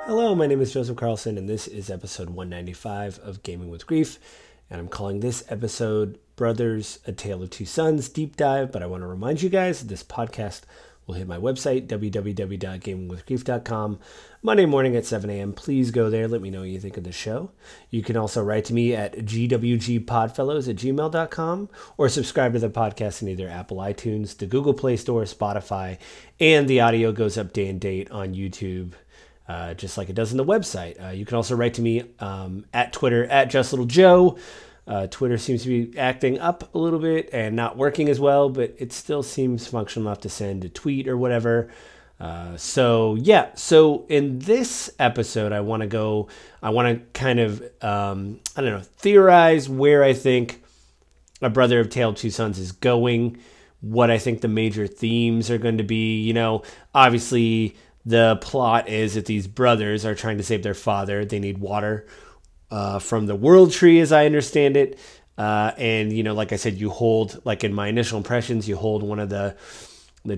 Hello, my name is Joseph Carlson, and this is episode 195 of Gaming with Grief. And I'm calling this episode Brothers, A Tale of Two Sons Deep Dive. But I want to remind you guys that this podcast will hit my website, www.gamingwithgrief.com, Monday morning at 7 a.m. Please go there. Let me know what you think of the show. You can also write to me at gwgpodfellows@gmail.com or subscribe to the podcast in either Apple iTunes, the Google Play Store, Spotify, and the audio goes up day and date on YouTube. Just like it does on the website. You can also write to me at Twitter, at JustLittleJoe. Twitter seems to be acting up a little bit and not working as well, but it still seems functional enough to send a tweet or whatever. So in this episode, I want to kind of, theorize where I think A Brother of Tale of Two Sons is going, what I think the major themes are going to be. Obviously, the plot is that these brothers are trying to save their father. They need water from the world tree, as I understand it. And like I said, you hold, like in my initial impressions, you hold one of the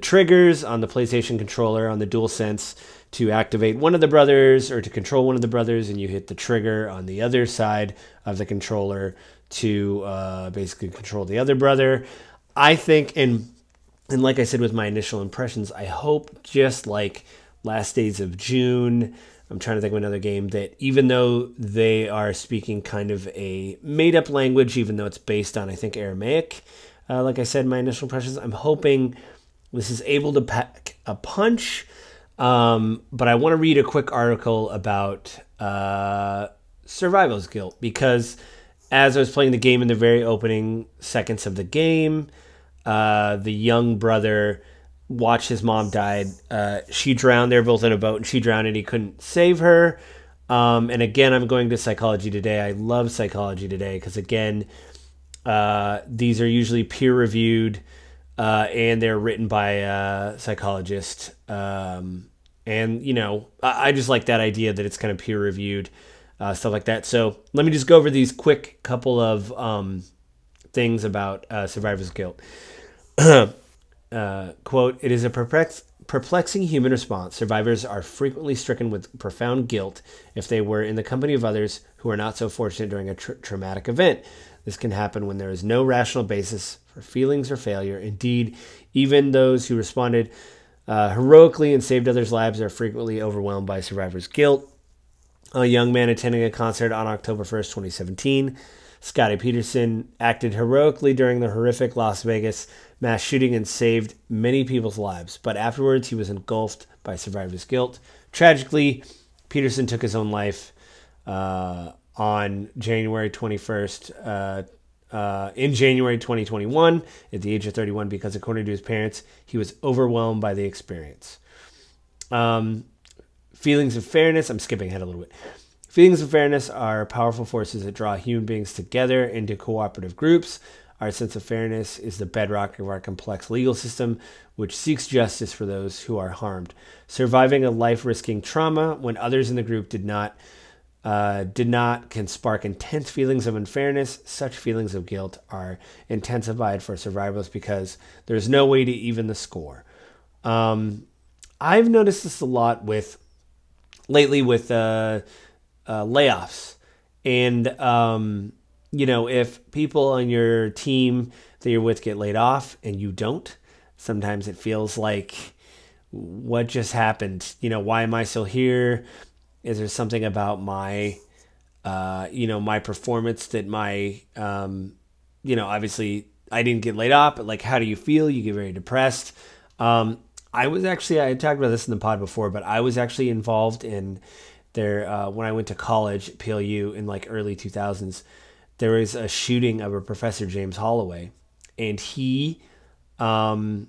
triggers on the PlayStation controller on the DualSense to activate one of the brothers or to control one of the brothers, and you hit the trigger on the other side of the controller to basically control the other brother. I think, and like I said with my initial impressions, I hope just like Last Days of June, I'm trying to think of another game, that even though they are speaking kind of a made-up language, even though it's based on, I think, Aramaic, like I said, my initial impressions, I'm hoping this is able to pack a punch. But I want to read a quick article about survival's guilt, because as I was playing the game in the very opening seconds of the game, the young brother watched his mom died. She drowned. They were both in a boat, and she drowned, and he couldn't save her. And again, I'm going to Psychology Today. I love Psychology Today because, again, these are usually peer-reviewed, and they're written by psychologists. And, I just like that idea that it's kind of peer-reviewed, stuff like that. So let me just go over these quick couple of things about survivor's guilt. Quote, "It is a perplexing human response. Survivors are frequently stricken with profound guilt if they were in the company of others who are not so fortunate during a traumatic event. This can happen when there is no rational basis for feelings or failure. Indeed, even those who responded heroically and saved others' lives are frequently overwhelmed by survivor's guilt." A young man attending a concert on October 1st, 2017, Scotty Peterson, acted heroically during the horrific Las Vegas mass shooting and saved many people's lives, but afterwards he was engulfed by survivor's guilt. Tragically, Peterson took his own life on January 21st, in January 2021, at the age of 31, because according to his parents, he was overwhelmed by the experience. Feelings of fairness, I'm skipping ahead a little bit. Feelings of fairness are powerful forces that draw human beings together into cooperative groups. Our sense of fairness is the bedrock of our complex legal system, which seeks justice for those who are harmed. Surviving a life-risking trauma when others in the group did not can spark intense feelings of unfairness. Such feelings of guilt are intensified for survivors because there's no way to even the score. I've noticed this a lot lately with layoffs, and if people on your team that you're with get laid off and you don't, sometimes it feels like, what just happened? Why am I still here? Is there something about my my performance that obviously I didn't get laid off, but like, how do you feel? You get very depressed. I talked about this in the pod before, but I was actually involved in there when I went to college at PLU in like early 2000s. There was a shooting of a Professor James Holloway, and he was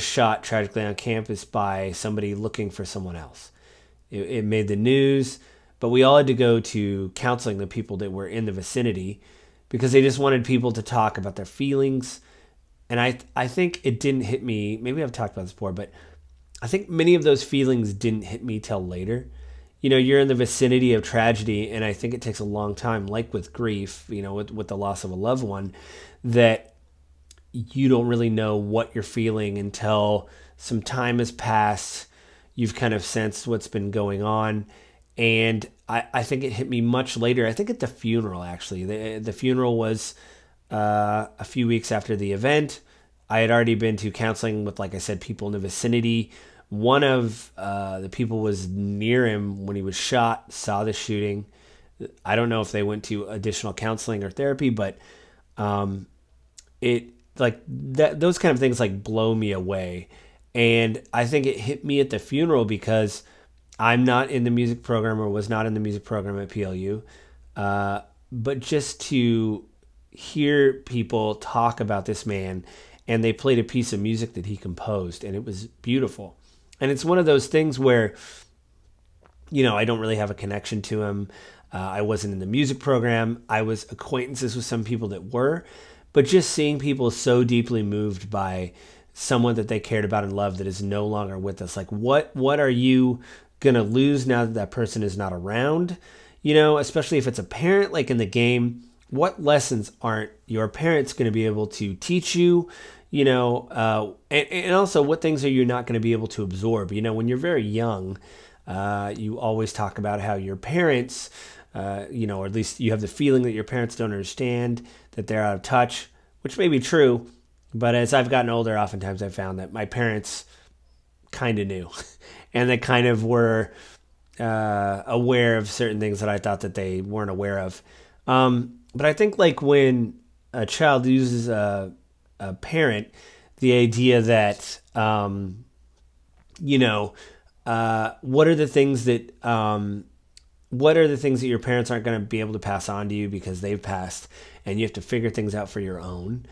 shot tragically on campus by somebody looking for someone else. It made the news, but we all had to go to counseling, the people that were in the vicinity, because they just wanted people to talk about their feelings. And I think it didn't hit me. Maybe I've talked about this before, but I think many of those feelings didn't hit me till later. You're in the vicinity of tragedy, and I think it takes a long time, like with grief, with the loss of a loved one, that you don't really know what you're feeling until some time has passed. You've kind of sensed what's been going on, And I think it hit me much later. I think at the funeral, actually. The funeral was a few weeks after the event. I had already been to counseling with, like I said, people in the vicinity. One of the people was near him when he was shot, saw the shooting. I don't know if they went to additional counseling or therapy, but it like that, those kind of things like blow me away. And I think it hit me at the funeral because I'm not in the music program or was not in the music program at PLU. But just to hear people talk about this man, and they played a piece of music that he composed, and it was beautiful. And it's one of those things where, I don't really have a connection to him. I wasn't in the music program. I was acquaintances with some people that were, but just seeing people so deeply moved by someone that they cared about and loved that is no longer with us. Like, what are you going to lose now that that person is not around? Especially if it's a parent, like in the game, what lessons aren't your parents going to be able to teach you? And also what things are you not going to be able to absorb? When you're very young, you always talk about how your parents, or at least you have the feeling that your parents don't understand, that they're out of touch, which may be true. But as I've gotten older, oftentimes I've found that my parents kind of knew and they kind of were aware of certain things that I thought that they weren't aware of. But I think like when a child loses a parent, the idea that, what are the things that your parents aren't going to be able to pass on to you because they've passed, and you have to figure things out for your own.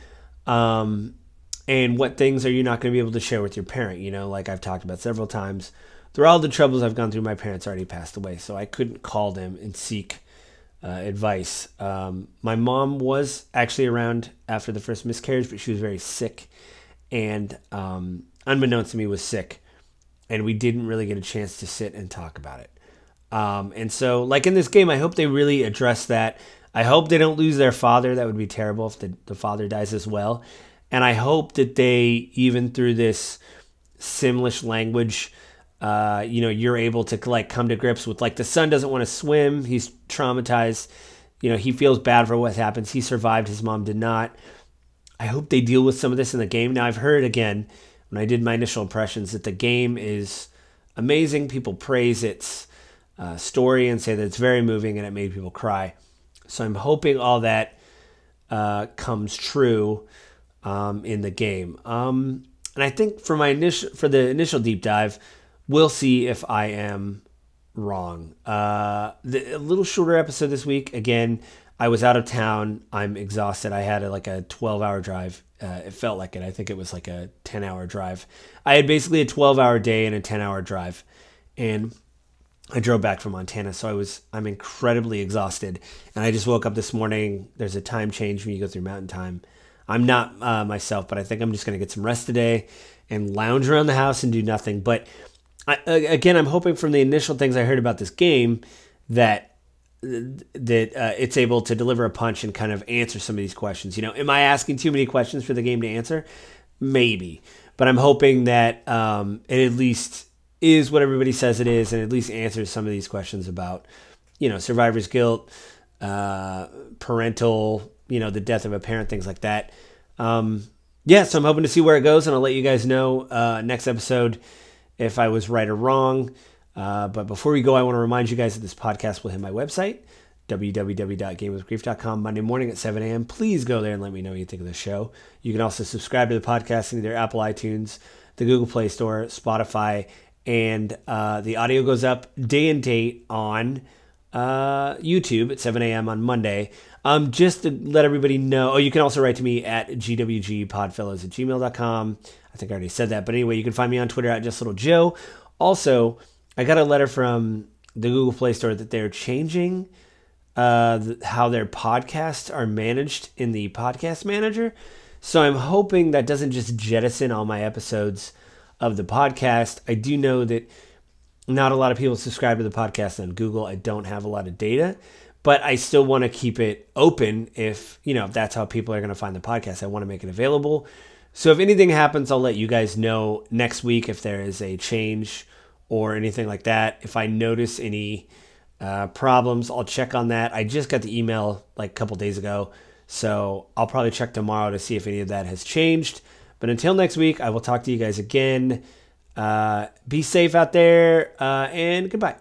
And what things are you not going to be able to share with your parent? Like I've talked about several times, through all the troubles I've gone through, my parents already passed away, so I couldn't call them and seek advice. My mom was actually around after the first miscarriage, but she was very sick, and unbeknownst to me was sick, and we didn't really get a chance to sit and talk about it. And so, like in this game, I hope they really address that. I hope they don't lose their father. That would be terrible if the father dies as well. And I hope that they, even through this Simlish language, you're able to like come to grips with, like, the son doesn't want to swim. He's traumatized. He feels bad for what happens. He survived. His mom did not. I hope they deal with some of this in the game. Now, I've heard, again, when I did my initial impressions, that the game is amazing. People praise its story and say that it's very moving and it made people cry. So I'm hoping all that comes true in the game. And I think for the initial deep dive, we'll see if I am wrong. A little shorter episode this week. Again, I was out of town. I'm exhausted. I had a 12-hour drive. It felt like it. I think it was like a 10-hour drive. I had basically a 12-hour day and a 10-hour drive. And I drove back from Montana, so I'm incredibly exhausted. And I just woke up this morning. There's a time change when you go through mountain time. I'm not myself, but I think I'm just going to get some rest today and lounge around the house and do nothing. But I'm hoping from the initial things I heard about this game that it's able to deliver a punch and kind of answer some of these questions. Am I asking too many questions for the game to answer? Maybe. But I'm hoping that it at least is what everybody says it is, and at least answers some of these questions about, survivor's guilt, parental, the death of a parent, things like that. So I'm hoping to see where it goes, and I'll let you guys know next episode if I was right or wrong. But before we go, I want to remind you guys that this podcast will hit my website, www.gamewithgrief.com, Monday morning at 7 a.m. Please go there and let me know what you think of the show. You can also subscribe to the podcast in either Apple iTunes, the Google Play Store, Spotify, and the audio goes up day and date on YouTube at 7 a.m. on Monday. Just to let everybody know, you can also write to me at gwgpodfellows@gmail.com. I think I already said that. But anyway, you can find me on Twitter at JustLittleJoe. Also, I got a letter from the Google Play Store that they're changing how their podcasts are managed in the podcast manager. So I'm hoping that doesn't just jettison all my episodes of the podcast. I do know that not a lot of people subscribe to the podcast on Google. I don't have a lot of data, but I still want to keep it open if that's how people are going to find the podcast. I want to make it available. So if anything happens, I'll let you guys know next week if there is a change or anything like that. If I notice any problems. I'll check on that. I just got the email like a couple days ago, so I'll probably check tomorrow to see if any of that has changed. But until next week, I will talk to you guys again. Be safe out there, and goodbye.